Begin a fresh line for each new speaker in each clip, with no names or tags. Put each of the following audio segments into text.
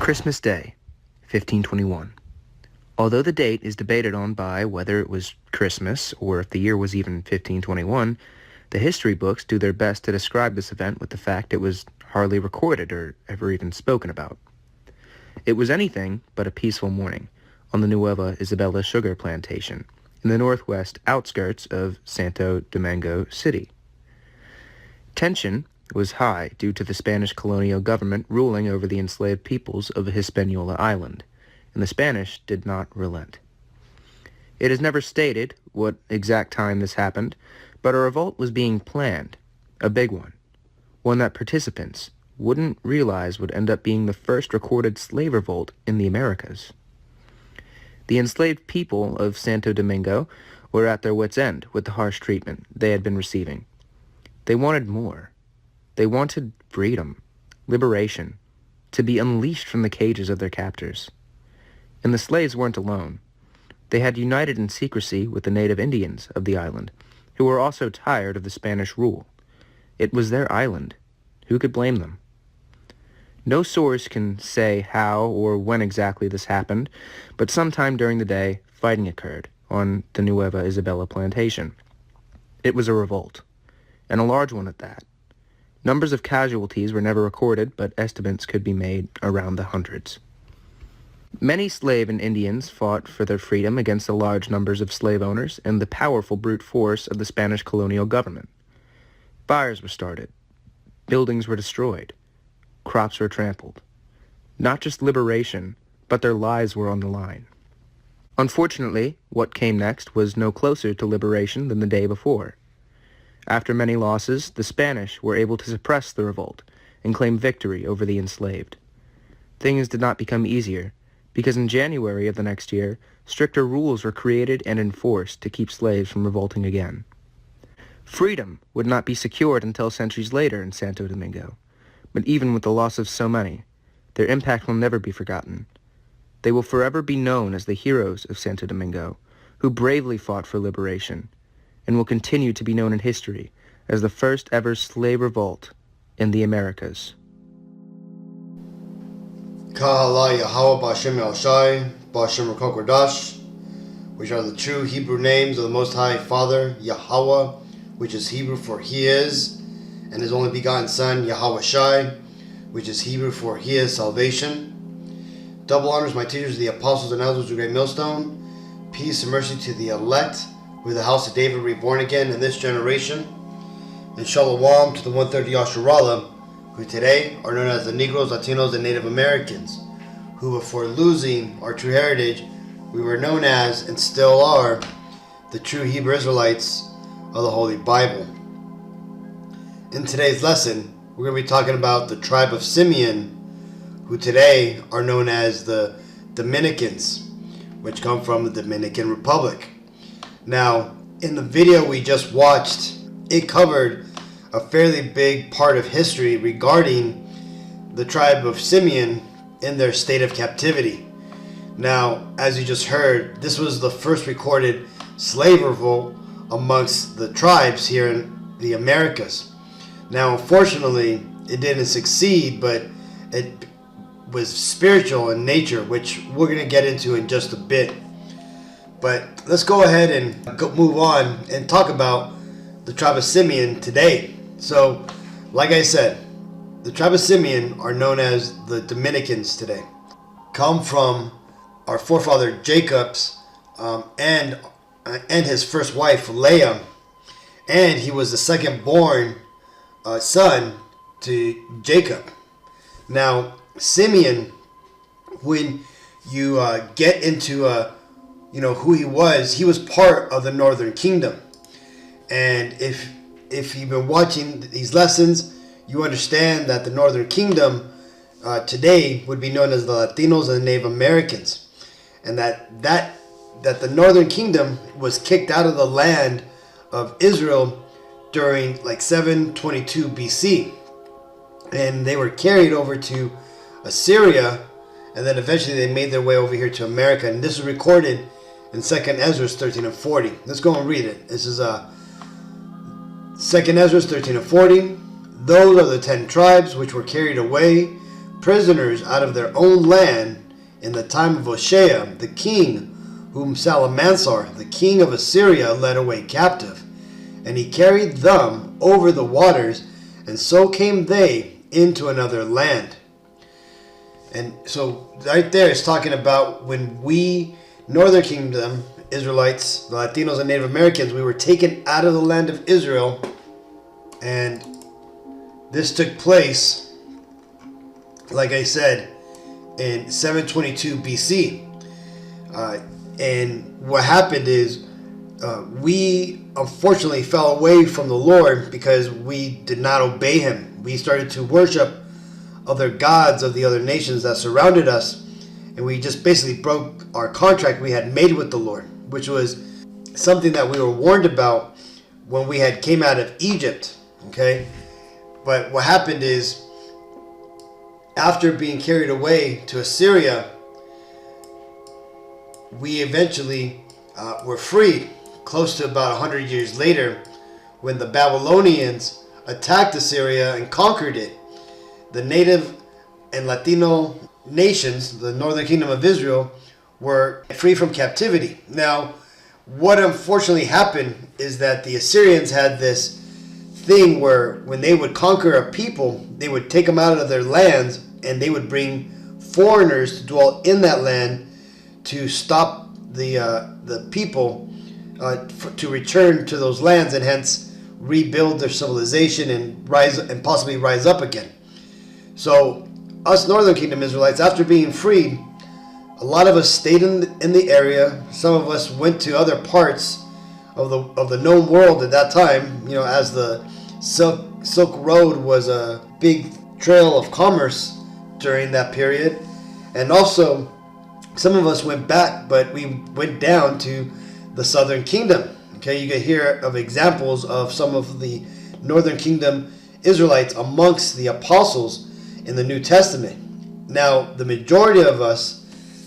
Christmas Day, 1521. Although the date is debated on by whether it was Christmas or if the year was even 1521, the history books do their best to describe this event with the fact it was hardly recorded or ever even spoken about. It was anything but a peaceful morning on the Nueva Isabella sugar plantation in the northwest outskirts of Santo Domingo City. Tension was high due to the Spanish colonial government ruling over the enslaved peoples of Hispaniola Island, and the Spanish did not relent. It is never stated what exact time this happened, but a revolt was being planned, a big one that participants wouldn't realize would end up being the first recorded slave revolt in the Americas. The enslaved people of Santo Domingo were at their wits' end with the harsh treatment they had been receiving. They wanted more. They wanted freedom, liberation, to be unleashed from the cages of their captors. And the slaves weren't alone. They had united in secrecy with the native Indians of the island, who were also tired of the Spanish rule. It was their island. Who could blame them? No source can say how or when exactly this happened, but sometime during the day, fighting occurred on the Nueva Isabella plantation. It was a revolt, and a large one at that. Numbers of casualties were never recorded, but estimates could be made around the hundreds. Many slave and Indians fought for their freedom against the large numbers of slave owners and the powerful brute force of the Spanish colonial government. Fires were started. Buildings were destroyed. Crops were trampled. Not just liberation, but their lives were on the line. Unfortunately, what came next was no closer to liberation than the day before. After many losses, the Spanish were able to suppress the revolt and claim victory over the enslaved. Things did not become easier, because in January of the next year, stricter rules were created and enforced to keep slaves from revolting again. Freedom would not be secured until centuries later in Santo Domingo, but even with the loss of so many, their impact will never be forgotten. They will forever be known as the heroes of Santo Domingo, who bravely fought for liberation, and will continue to be known in history as the first ever slave revolt in the Americas.
Kahala Yahweh B'Ashem Yahushai B'Ashem Rakokodash, which are the true Hebrew names of the Most High Father, Yahweh, which is Hebrew for He is, and His only begotten Son, Yahweh Shai, which is Hebrew for He is salvation. Double honors my teachers, the apostles and elders of the Great Millstone. Peace and mercy to the elect, with the house of David reborn again in this generation. And Shalom to the 130 Yasharallah, who today are known as the Negroes, Latinos, and Native Americans, who before losing our true heritage, we were known as, and still are, the true Hebrew Israelites of the Holy Bible. In today's lesson, we're going to be talking about the tribe of Simeon, who today are known as the Dominicans, which come from the Dominican Republic. Now, in the video we just watched, it covered a fairly big part of history regarding the tribe of Simeon in their state of captivity. Now, as you just heard, this was the first recorded slave revolt amongst the tribes here in the Americas. Now, unfortunately, it didn't succeed, but it was spiritual in nature, which we're going to get into in just a bit. But let's go ahead and move on and talk about the tribe of Simeon today. So, like I said, the tribe of Simeon are known as the Dominicans today. Come from our forefather Jacob's and his first wife Leah, and he was the second born son to Jacob. Now, Simeon, when you get into who he was part of the Northern Kingdom. And if you've been watching these lessons, you understand that the Northern Kingdom today would be known as the Latinos and the Native Americans. And that the Northern Kingdom was kicked out of the land of Israel during 722 BC. And they were carried over to Assyria, and then eventually they made their way over here to America. And this is recorded in 2nd Ezra 13 and 40. Let's go and read it. This is 2nd Ezra 13 and 40. Those are the 10 tribes which were carried away prisoners out of their own land in the time of Hoshea, the king, whom Salmanasar, the king of Assyria, led away captive. And he carried them over the waters, and so came they into another land. And so right there it's talking about when we, Northern Kingdom, Israelites, the Latinos and Native Americans, we were taken out of the land of Israel. And this took place, like I said, in 722 BC. And what happened is we unfortunately fell away from the Lord because we did not obey him. We started to worship other gods of the other nations that surrounded us, and we just basically broke our contract we had made with the Lord, which was something that we were warned about when we had came out of Egypt. Okay, but what happened is, after being carried away to Assyria, we eventually were freed close to about 100 years later, when the Babylonians attacked Assyria and conquered it. The native and Latino nations, the Northern Kingdom of Israel, were free from captivity. Now, what unfortunately happened is that the Assyrians had this thing where when they would conquer a people, they would take them out of their lands and they would bring foreigners to dwell in that land to stop the people to return to those lands and hence rebuild their civilization and possibly rise up again. So us Northern Kingdom Israelites, after being freed, a lot of us stayed in the area. Some of us went to other parts of the known world at that time, as the Silk Road was a big trail of commerce during that period. And also some of us went back, but we went down to the Southern Kingdom. Okay, you can hear of examples of some of the Northern Kingdom Israelites amongst the apostles in the New Testament. Now, the majority of us,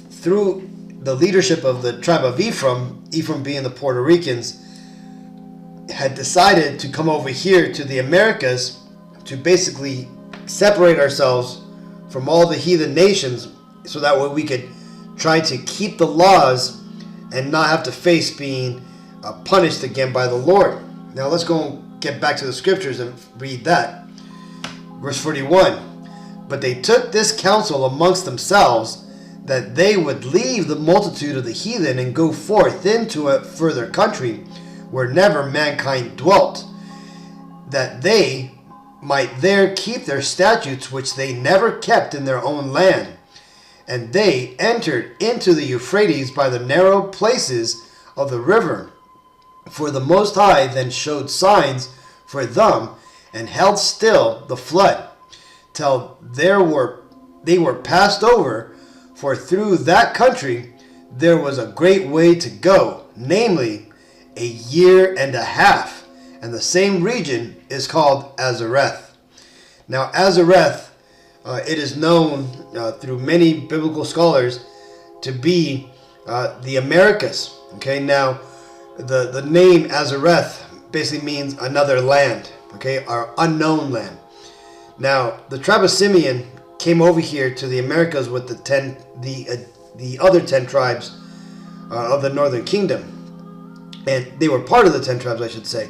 through the leadership of the tribe of Ephraim being the Puerto Ricans, had decided to come over here to the Americas to basically separate ourselves from all the heathen nations, so that way we could try to keep the laws and not have to face being punished again by the Lord. Now let's go and get back to the scriptures and read that. Verse 41. But they took this counsel amongst themselves, that they would leave the multitude of the heathen and go forth into a further country where never mankind dwelt, that they might there keep their statutes which they never kept in their own land. And they entered into the Euphrates by the narrow places of the river. For the Most High then showed signs for them, and held still the flood, till they were passed over. For through that country there was a great way to go, namely 1.5 years, and the same region is called Azareth. Now Azareth, it is known through many biblical scholars to be the Americas. Okay, now the name Azareth basically means another land, okay, or unknown land. Now the tribe of Simeon came over here to the Americas with the other 10 tribes of the Northern Kingdom, and they were part of the 10 tribes, I should say,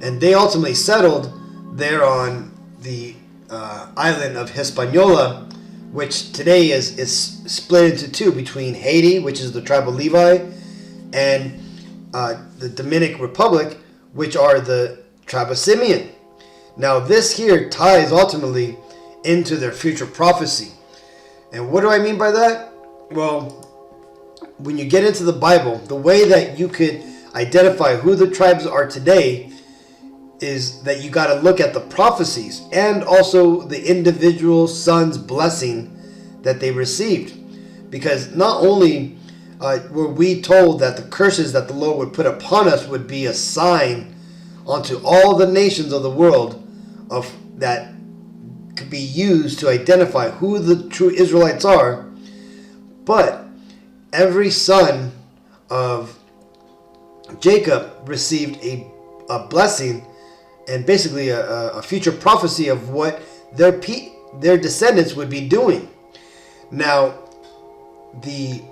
and they ultimately settled there on the island of Hispaniola, which today is split into two, between Haiti, which is the tribe of Levi, and the Dominican Republic, which are the tribe of Simeon. Now this here ties ultimately into their future prophecy. And what do I mean by that? Well, when you get into the Bible, the way that you could identify who the tribes are today is that you got to look at the prophecies and also the individual son's blessing that they received. Because not only were we told that the curses that the Lord would put upon us would be a sign unto all the nations of the world of that could be used to identify who the true Israelites are, but every son of Jacob received a blessing and basically a future prophecy of what their descendants would be doing. Now, the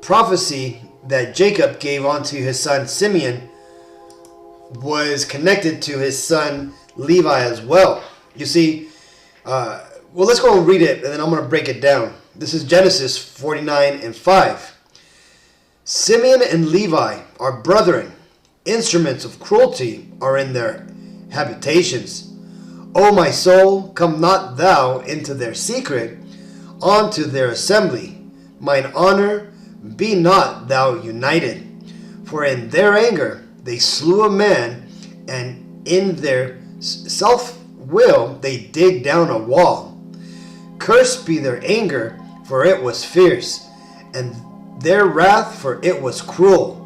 prophecy that Jacob gave onto his son Simeon was connected to his son Levi as well. You see, well, let's go and read it, and then I'm going to break it down. This is Genesis 49:5. Simeon and Levi are brethren. Instruments of cruelty are in their habitations. O my soul, come not thou into their secret, unto their assembly. Mine honor, be not thou united. For in their anger they slew a man, and in their self-will they dig down a wall. Cursed be their anger, for it was fierce, and their wrath, for it was cruel.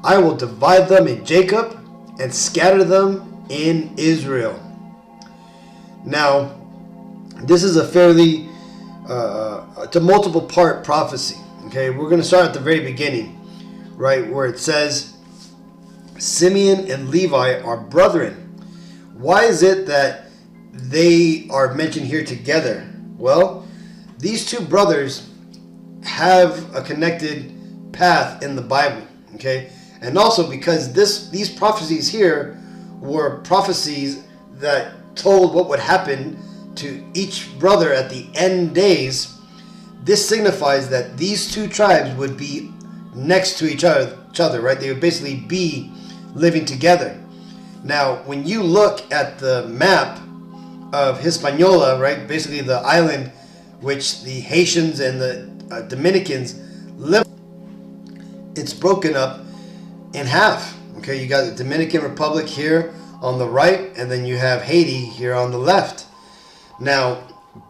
I will divide them in Jacob, and scatter them in Israel. Now, this is a fairly it's a multiple part prophecy. Okay, we're going to start at the very beginning, right, where it says Simeon and Levi are brethren. Why is it that they are mentioned here together? Well, these two brothers have a connected path in the Bible, okay? And also because these prophecies here were prophecies that told what would happen to each brother at the end days. This signifies that these two tribes would be next to each other, right? They would basically be living together. Now, when you look at the map of Hispaniola, right, basically the island which the Haitians and the Dominicans live, it's broken up in half. Okay, you got the Dominican Republic here on the right, and then you have Haiti here on the left. Now,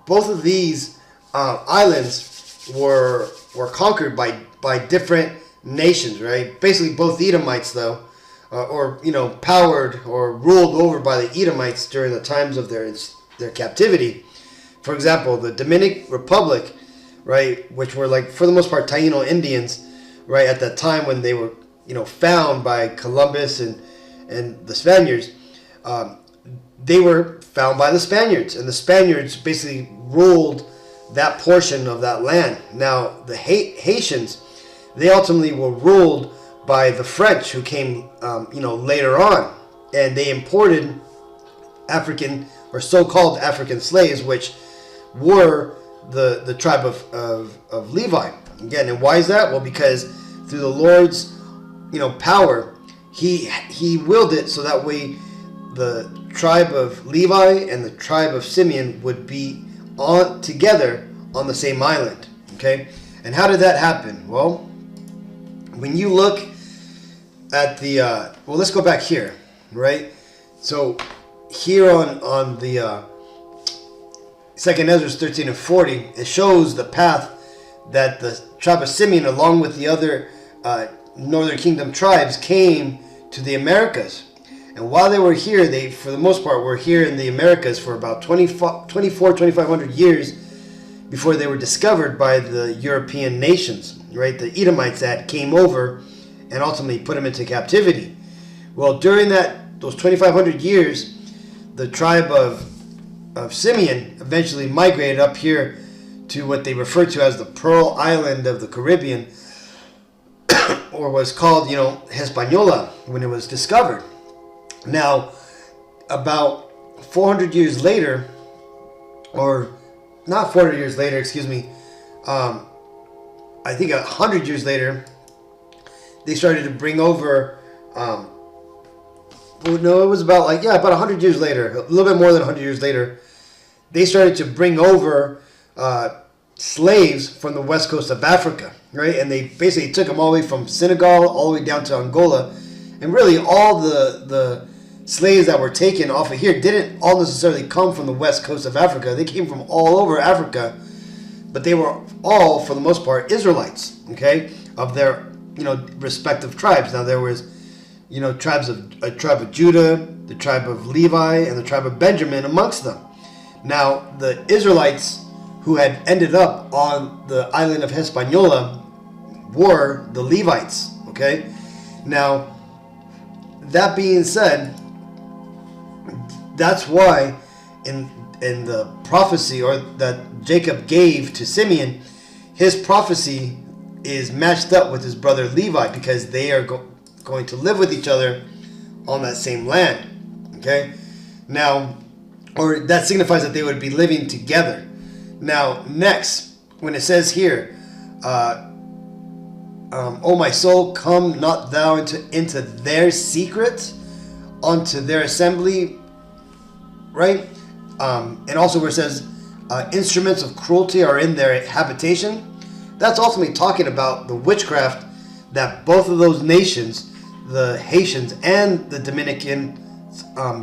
both of these islands were conquered by different nations, right? Basically, both Edomites, though, or powered or ruled over by the Edomites during the times of their captivity. For example, the Dominican Republic, right, which were like for the most part Taino Indians, right, at that time when they were found by Columbus and the Spaniards. They were found by the Spaniards, and the Spaniards basically ruled that portion of that land. Now, the Haitians, they ultimately were ruled by the French, who came, later on, and they imported African or so-called African slaves, which were the tribe of Levi. Again, and why is that? Well, because through the Lord's, power, he willed it so that way the tribe of Levi and the tribe of Simeon would be on together on the same island. Okay, and how did that happen? Well, when you look at the let's go back here, right? So here on the Second Ezra 13:40, it shows the path that the tribe of Simeon, along with the other northern kingdom tribes, came to the Americas. And while they were here, they, for the most part, were here in the Americas for about 2,500 years before they were discovered by the European nations, right? The Edomites that came over and ultimately put them into captivity. Well, during those 2,500 years, the tribe of Simeon eventually migrated up here to what they refer to as the Pearl Island of the Caribbean, or was called, Hispaniola when it was discovered. Now, about 400 years later, or not 400 years later, excuse me, I think 100 years later, they started to bring over, it was about about 100 years later, a little bit more than 100 years later, they started to bring over slaves from the west coast of Africa, right? And they basically took them all the way from Senegal all the way down to Angola. And really all the slaves that were taken off of here didn't all necessarily come from the west coast of Africa. They came from all over Africa, but they were all, for the most part, Israelites, okay, of their, respective tribes. Now there was, a tribe of Judah, the tribe of Levi, and the tribe of Benjamin amongst them. Now the Israelites who had ended up on the island of Hispaniola were the Levites, okay? Now, that being said, that's why the prophecy or that Jacob gave to Simeon, his prophecy is matched up with his brother Levi because they are going to live with each other on that same land. Okay, now, or that signifies that they would be living together. Now, next, when it says here, O my soul, come not thou into their secret, unto their assembly, right? And also where it says, instruments of cruelty are in their habitation. That's ultimately talking about the witchcraft that both of those nations, the Haitians and the Dominicans,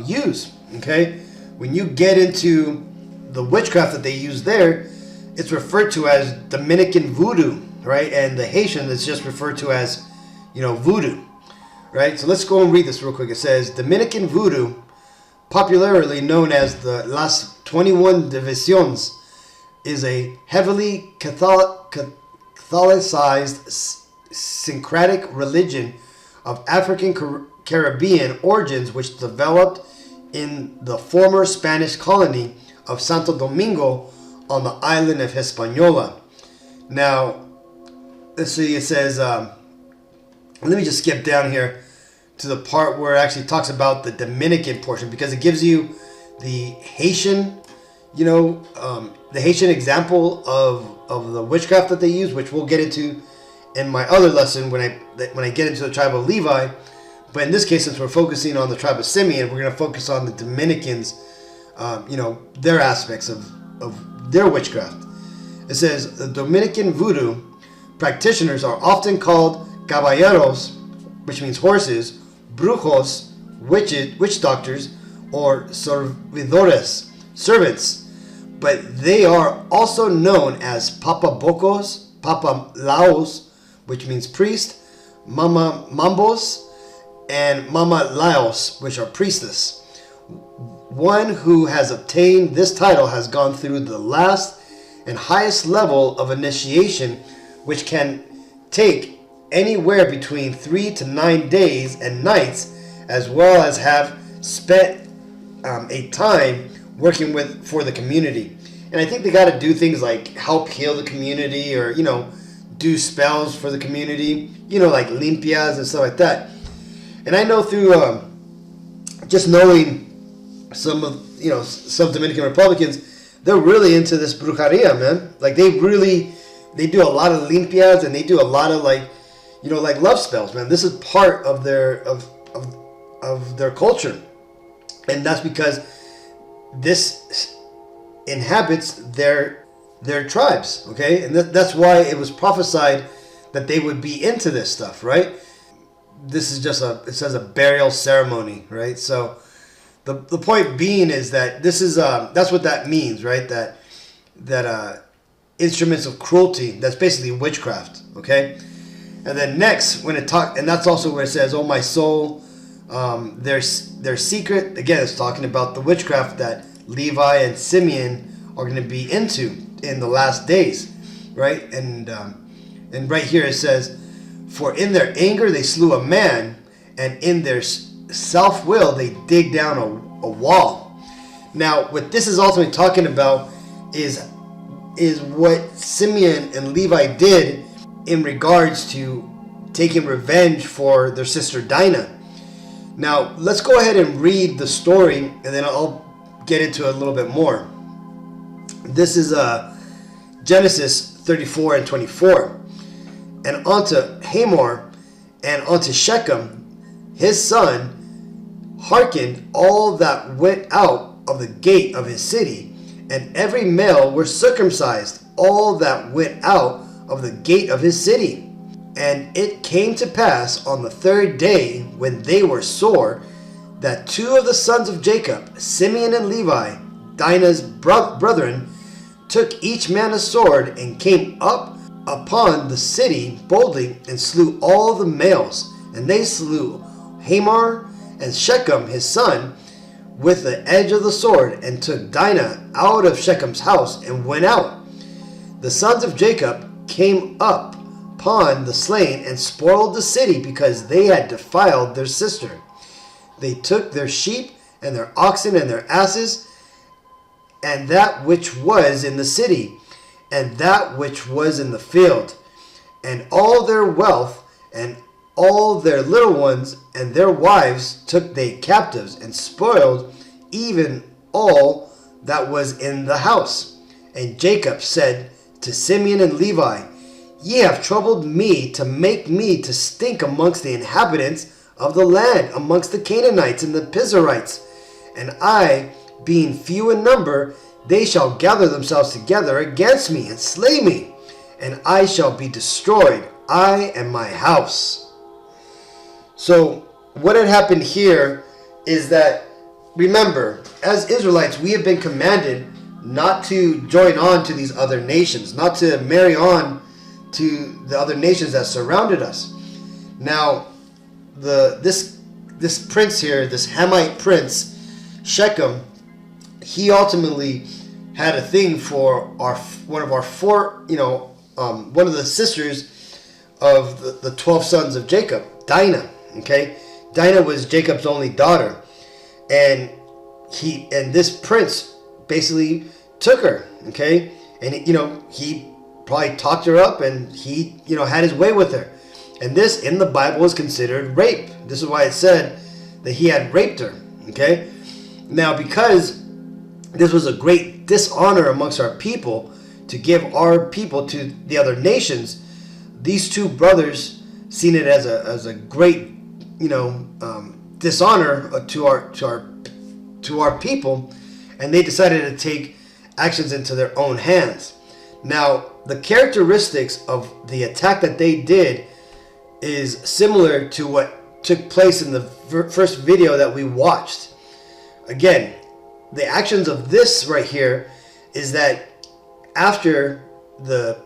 use. Okay, when you get into the witchcraft that they use there, it's referred to as Dominican voodoo, right? And the Haitian is just referred to as, voodoo, right? So let's go and read this real quick. It says, Dominican voodoo, popularly known as the Las 21 Divisiones, is a heavily Catholicized syncretic religion of African Caribbean origins, which developed in the former Spanish colony of Santo Domingo on the island of Hispaniola. Now, let's see, it says, let me just skip down here to the part where it actually talks about the Dominican portion, because it gives you the Haitian, the Haitian example of the witchcraft that they use, which we'll get into in my other lesson when I get into the tribe of Levi. But in this case, since we're focusing on the tribe of Simeon, we're going to focus on the Dominicans, their aspects of their witchcraft. It says, the Dominican voodoo practitioners are often called caballeros, which means horses, brujos, witch doctors, or servidores, servants. But they are also known as papabocos, papalaos, which means priest, mama mambos, and mama laos, which are priestess. One who has obtained this title has gone through the last and highest level of initiation, which can take anywhere between 3 to 9 days and nights, as well as have spent a time working for the community. And I think they got to do things like help heal the community, or do spells for the community, like limpias and stuff like that. And I know through just knowing some Dominican Republicans, they're really into this brujeria, man. Like they do a lot of limpias, and they do a lot of like love spells, man. This is part of their of their culture, and that's because this inhabits their tribes, okay? And that's why it was prophesied that they would be into this stuff, right? This is just it says a burial ceremony, right? So the point being is that this is that's what that means, right? That instruments of cruelty, that's basically witchcraft, okay? And then next, and that's also where it says, "Oh my soul," their secret. Again, it's talking about the witchcraft that Levi and Simeon are going to be into in the last days, right? And right here it says, "For in their anger they slew a man, and in their self-will they dig down a wall." Now, what this is ultimately talking about is what Simeon and Levi did in regards to taking revenge for their sister Dinah. Now, let's go ahead and read the story, and then I'll get into it a little bit more. This is Genesis 34 and 24. "And unto Hamor and unto Shechem, his son, hearkened all that went out of the gate of his city, and every male were circumcised, all that went out of the gate of his city. And it came to pass on the third day, when they were sore, that two of the sons of Jacob, Simeon and Levi, Dinah's brethren, took each man a sword, and came up upon the city boldly, and slew all the males. And they slew Hamor and Shechem his son with the edge of the sword, and took Dinah out of Shechem's house, and went out. The sons of Jacob came up upon the slain, and spoiled the city, because they had defiled their sister. They took their sheep and their oxen and their asses, and that which was in the city, and that which was in the field, and all their wealth, and all their little ones, and their wives took they captives, and spoiled even all that was in the house. And Jacob said to Simeon and Levi, Ye have troubled me to make me to stink amongst the inhabitants of the land, amongst the Canaanites and the Perizzites. And I, being few in number, they shall gather themselves together against me and slay me, and I shall be destroyed, I and my house. So what had happened here is that, remember, as Israelites, we have been commanded not to join on to these other nations, not to marry on to the other nations that surrounded us. Now, this prince here, this Hamite prince, Shechem, he ultimately had a thing for one of the sisters of the 12 sons of Jacob, Dinah. Okay, Dinah was Jacob's only daughter, and this prince basically took her. Okay, and he probably talked her up, and he had his way with her. And this in the Bible is considered rape. This is why it said that he had raped her. Okay, now because this was a great dishonor amongst our people to give our people to the other nations, these two brothers seen it as a great dishonor to our people, and they decided to take actions into their own hands. Now, the characteristics of the attack that they did is similar to what took place in the first video that we watched. Again, the actions of this right here is that after the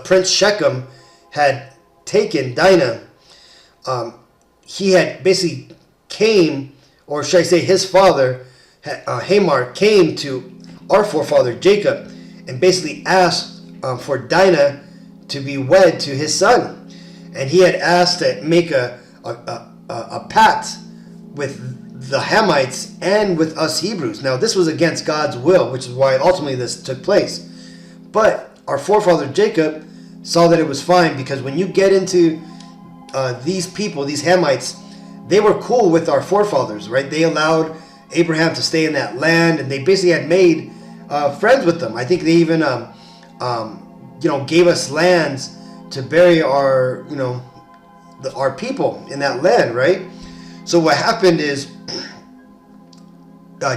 Prince Shechem had taken Dinah, he had basically came, or should I say his father, Hamor, came to our forefather Jacob and basically asked for Dinah to be wed to his son. And he had asked to make a pact with the Hamites and with us Hebrews. Now, this was against God's will, which is why ultimately this took place. But our forefather Jacob saw that it was fine, because when you get into these people, these Hamites, they were cool with our forefathers, right? They allowed Abraham to stay in that land, and they basically had made friends with them. I think they even gave us lands to bury our our people in that land, right? So what happened is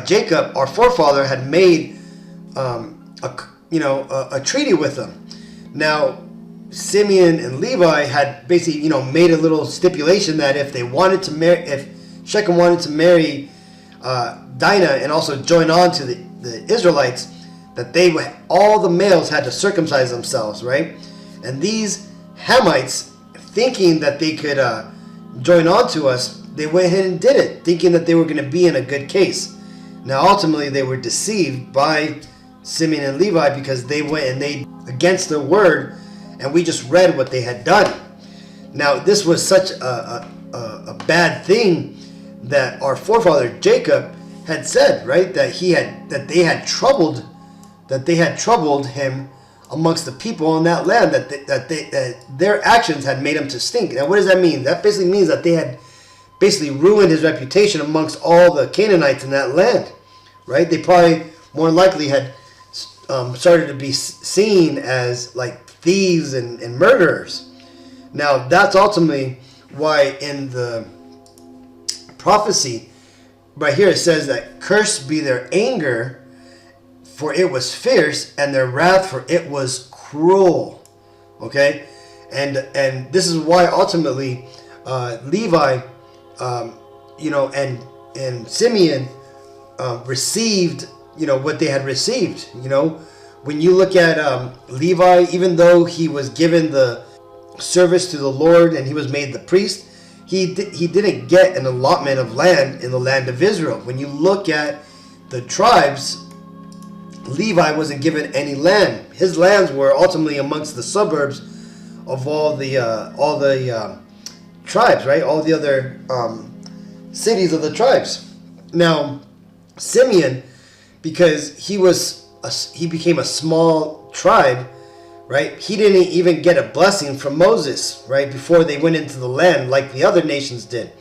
Jacob, our forefather, had made a treaty with them. Now, Simeon and Levi had basically made a little stipulation that if they wanted to marry, if Shechem wanted to marry Dinah and also join on to the Israelites, that all the males had to circumcise themselves, right? And these Hamites, thinking that they could join on to us, they went ahead and did it, thinking that they were going to be in a good case. Now, ultimately, they were deceived by Simeon and Levi, because they went and they against their word, and we just read what they had done. Now, this was such a bad thing that our forefather Jacob had said, right? That they had troubled him amongst the people in that land, that their actions had made him to stink. Now, what does that mean? That basically means that they had basically ruined his reputation amongst all the Canaanites in that land, right? They probably more likely had started to be seen as like thieves and murderers. Now, that's ultimately why in the prophecy right here it says that cursed be their anger, for it was fierce, and their wrath, for it was cruel. Okay, and this is why ultimately Levi, and Simeon received what they had received. When you look at Levi, even though he was given the service to the Lord and he was made the priest, he didn't get an allotment of land in the land of Israel. When you look at the tribes, Levi wasn't given any land. His lands were ultimately amongst the suburbs of all the tribes, right? All the other cities of the tribes. Now, Simeon, because he became a small tribe, right? He didn't even get a blessing from Moses, right, before they went into the land like the other nations did,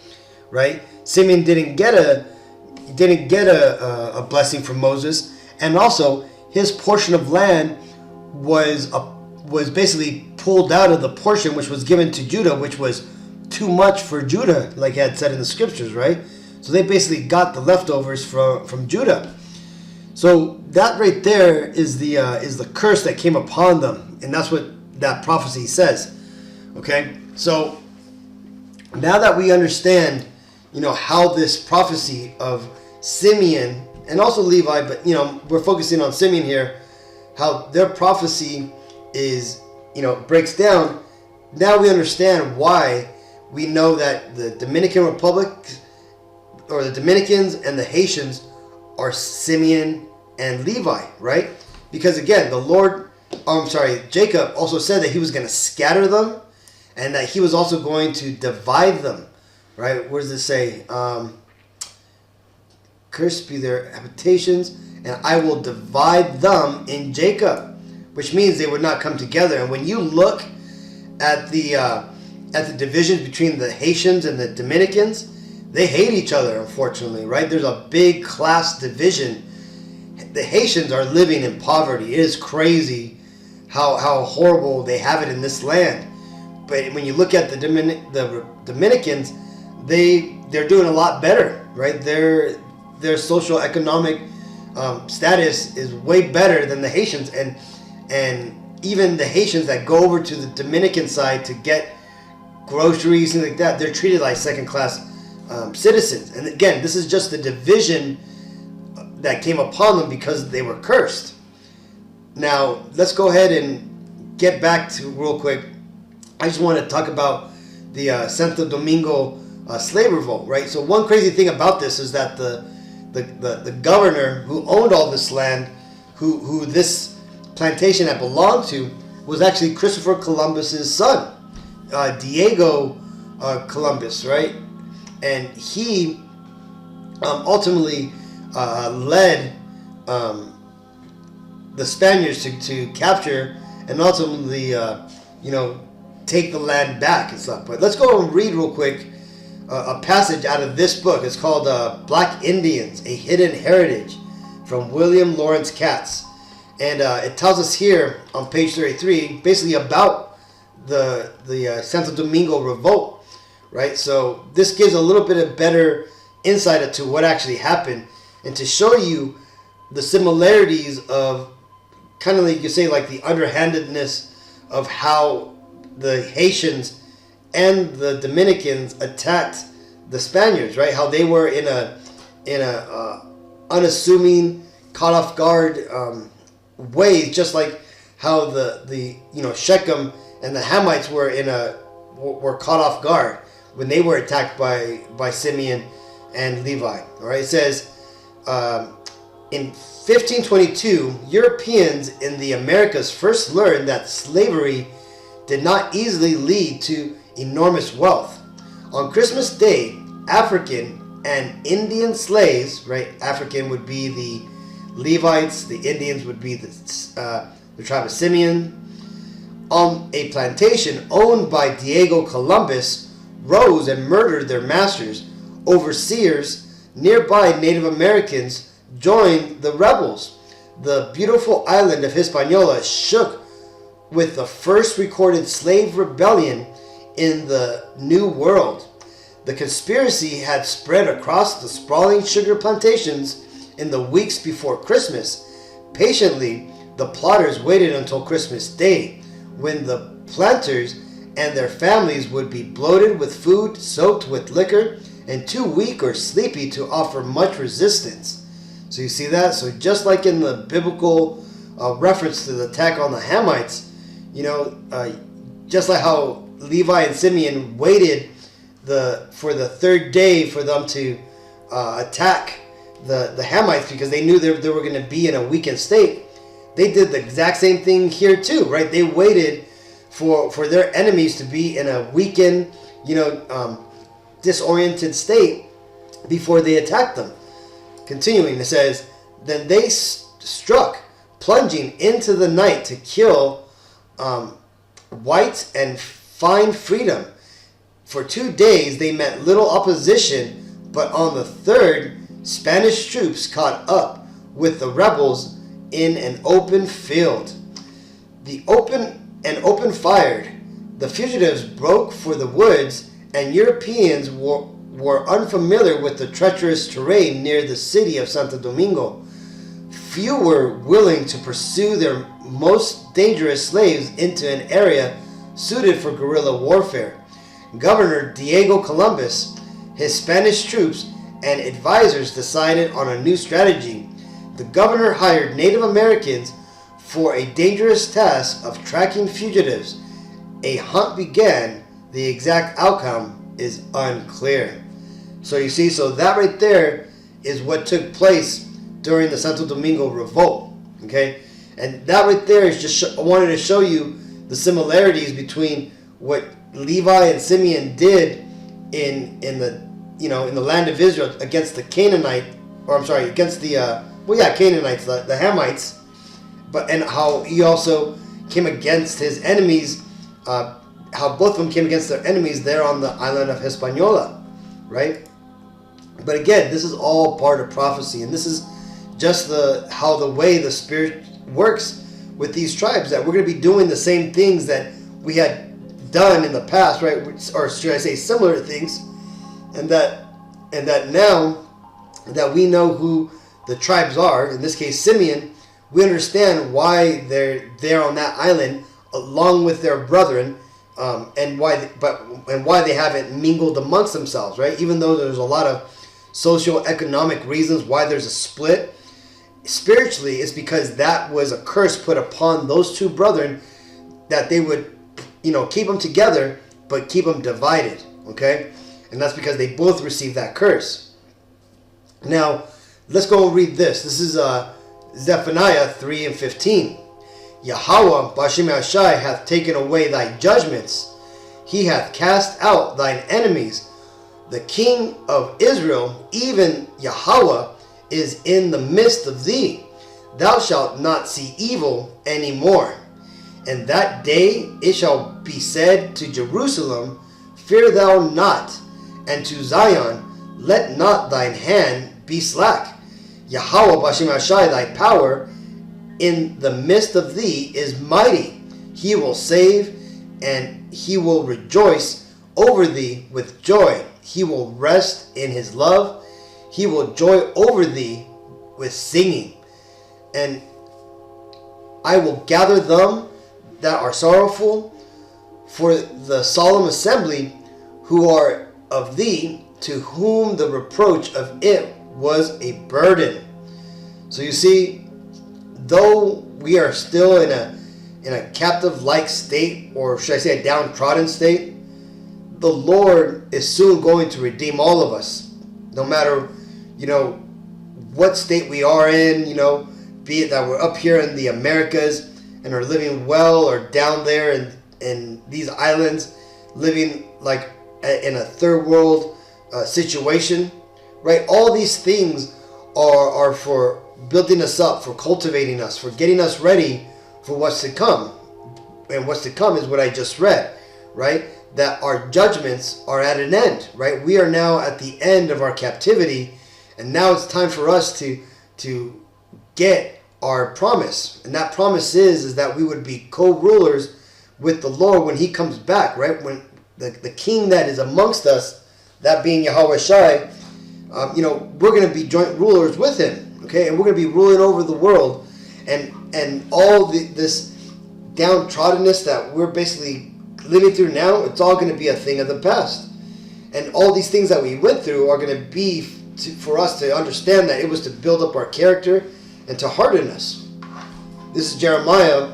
right? Simeon didn't get a blessing from Moses, and also his portion of land was basically pulled out of the portion which was given to Judah, which was too much for Judah, like it had said in the scriptures, right? So they basically got the leftovers from Judah. So that right there is the curse that came upon them, and that's what that prophecy says. Okay, so now that we understand, how this prophecy of Simeon and also Levi, but we're focusing on Simeon here, how their prophecy is, breaks down. Now we understand why we know that the Dominican Republic, or the Dominicans and the Haitians, are Simeon and Levi, right? Because again, Jacob also said that he was going to scatter them, and that he was also going to divide them, right? What does it say? Cursed be their habitations, and I will divide them in Jacob, which means they would not come together. And when you look at the divisions between the Haitians and the Dominicans, they hate each other, unfortunately, right? There's a big class division. The Haitians are living in poverty. It is crazy how horrible they have it in this land. But when you look at the Dominicans, they're doing a lot better, right? Their social economic status is way better than the Haitians, and even the Haitians that go over to the Dominican side to get groceries and like that, they're treated like second class citizens. And again, this is just the division that came upon them because they were cursed. Now let's go ahead and get back to real quick. I just want to talk about the Santo Domingo slave revolt, right? So one crazy thing about this is that the governor who owned all this land, who this plantation had belonged to, was actually Christopher Columbus's son, Diego Columbus, right? And he ultimately led the Spaniards to capture and ultimately, take the land back and stuff. But let's go and read real quick a passage out of this book. It's called Black Indians, A Hidden Heritage, from William Lawrence Katz. And it tells us here on page 33 basically about the Santo Domingo revolt, right? So this gives a little bit of better insight into what actually happened, and to show you the similarities of kind of like you say, like the underhandedness of how the Haitians and the Dominicans attacked the Spaniards, right? How they were in a unassuming, caught off guard ways, just like how the Shechem and the Hamites were caught off guard when they were attacked by Simeon and Levi. All right, it says in 1522, Europeans in the Americas first learned that slavery did not easily lead to enormous wealth. On Christmas Day, African and Indian slaves, right? African would be the Levites, the Indians would be the tribe of Simeon, on a plantation owned by Diego Columbus, rose and murdered their masters. Overseers, nearby Native Americans, joined the rebels. The beautiful island of Hispaniola shook with the first recorded slave rebellion in the New World. The conspiracy had spread across the sprawling sugar plantations in the weeks before Christmas. Patiently, the plotters waited until Christmas Day, when the planters and their families would be bloated with food, soaked with liquor, and too weak or sleepy to offer much resistance. So you see that? So just like in the biblical reference to the attack on the Hamites, just like how Levi and Simeon waited for the third day for them to attack the Hamites because they knew they were going to be in a weakened state, they did the exact same thing here too, right? They waited for their enemies to be in a weakened, disoriented state before they attacked them. Continuing, it says, Then they struck, plunging into the night to kill whites and find freedom. For 2 days they met little opposition, but on the third, Spanish troops caught up with the rebels in an open field. Open fired. The fugitives broke for the woods, and Europeans were unfamiliar with the treacherous terrain near the city of Santo Domingo. Few were willing to pursue their most dangerous slaves into an area suited for guerrilla warfare. Governor Diego Columbus, his Spanish troops, and advisors decided on a new strategy. The governor hired Native Americans for a dangerous task of tracking fugitives. A hunt began. The exact outcome is unclear. So you see, so that right there is what took place during the Santo Domingo revolt. Okay, and that right there is just I wanted to show you the similarities between what Levi and Simeon did in the land of Israel against the against the Canaanites, the Hamites, and how he also came against his enemies. How both of them came against their enemies there on the island of Hispaniola, right? But again, this is all part of prophecy, and this is just the way the Spirit works with these tribes, that we're going to be doing the same things that we had done in the past, right? Or should I say similar things, and that now that we know who the tribes are, in this case Simeon, we understand why they're there on that island along with their brethren, and why they haven't mingled amongst themselves, right? Even though there's a lot of socio-economic reasons why there's a split, spiritually it's because that was a curse put upon those two brethren, that they would keep them together but keep them divided, okay? And that's because they both received that curse. Now let's go and read this. This is Zephaniah 3:15. Yahweh Bashim Ashai hath taken away thy judgments. He hath cast out thine enemies. The King of Israel, even Yahweh, is in the midst of thee. Thou shalt not see evil any more. And that day it shall be said to Jerusalem, Fear thou not, and to Zion, Let not thine hand be slack. Yahweh Bashim Ashai, thy power in the midst of thee is mighty. He will save, and he will rejoice over thee with joy. He will rest in his love. He will joy over thee with singing. And I will gather them that are sorrowful for the solemn assembly, who are of thee, to whom the reproach of it was a burden. So you see, though we are still in a captive-like state, or should I say a downtrodden state, the Lord is soon going to redeem all of us, no matter what state we are in, be it that we're up here in the Americas and are living well, or down there in these islands living like in a third world situation, right? All these things are for building us up, for cultivating us, for getting us ready for what's to come. And what's to come is what I just read, right? That our judgments are at an end, right? We are now at the end of our captivity, and now it's time for us to get our promise. And that promise is that we would be co-rulers with the Lord when he comes back, right? When the king that is amongst us, that being Yahweh Shai, we're going to be joint rulers with him, okay? And we're going to be ruling over the world, and all this downtroddenness that we're basically living through now, it's all going to be a thing of the past. And all these things that we went through are going to be for us to understand that it was to build up our character and to harden us. This is Jeremiah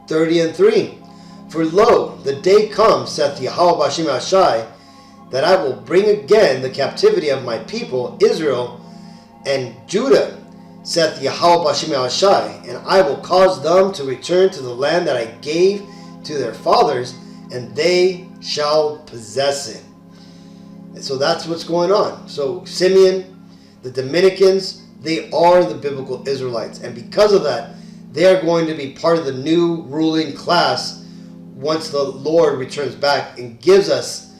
30:3. For lo, the day comes, saith Yahweh Bashim Ashai, that I will bring again the captivity of my people Israel and Judah, saith Yahweh Bashim Ashai, and I will cause them to return to the land that I gave to their fathers, and they shall possess it. And so that's what's going on. So Simeon, the Dominicans, They are the biblical Israelites. And because of that, they are going to be part of the new ruling class once the Lord returns back and gives us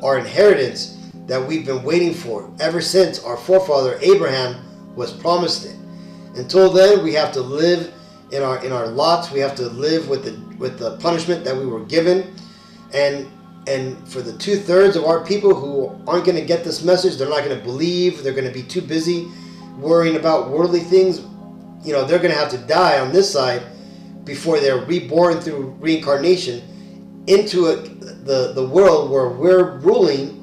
our inheritance that we've been waiting for ever since our forefather Abraham was promised it. Until then, we have to live in our lots. We have to live with the punishment that we were given. And for the 2/3 of our people who aren't going to get this message, they're not going to believe, they're going to be too busy worrying about worldly things, they're going to have to die on this side before they're reborn through reincarnation into the world where we're ruling,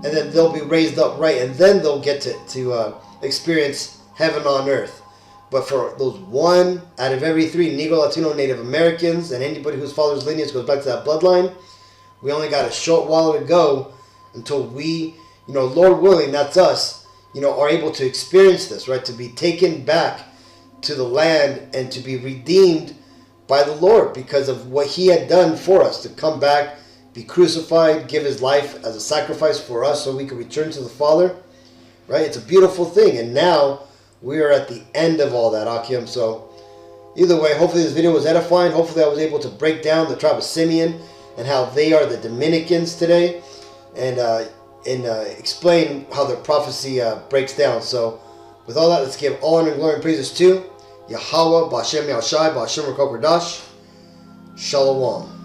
and then they'll be raised up right, and then they'll get to experience heaven on earth. But for those 1 out of every 3 Negro, Latino, Native Americans, and anybody whose father's lineage goes back to that bloodline, we only got a short while to go until we, Lord willing, that's us, are able to experience this, right? To be taken back to the land and to be redeemed by the Lord because of what he had done for us, to come back, be crucified, give his life as a sacrifice for us so we could return to the Father, right? It's a beautiful thing. And now we are at the end of all that, Akim. So either way, hopefully this video was edifying. Hopefully I was able to break down the tribe of Simeon and how they are the Dominicans today, and explain how their prophecy breaks down. So with all that, let's give all honor and glory and praises to Yahweh, Ba'Shem Yahushai, Ba'Shem Rakok Radash. Shalom.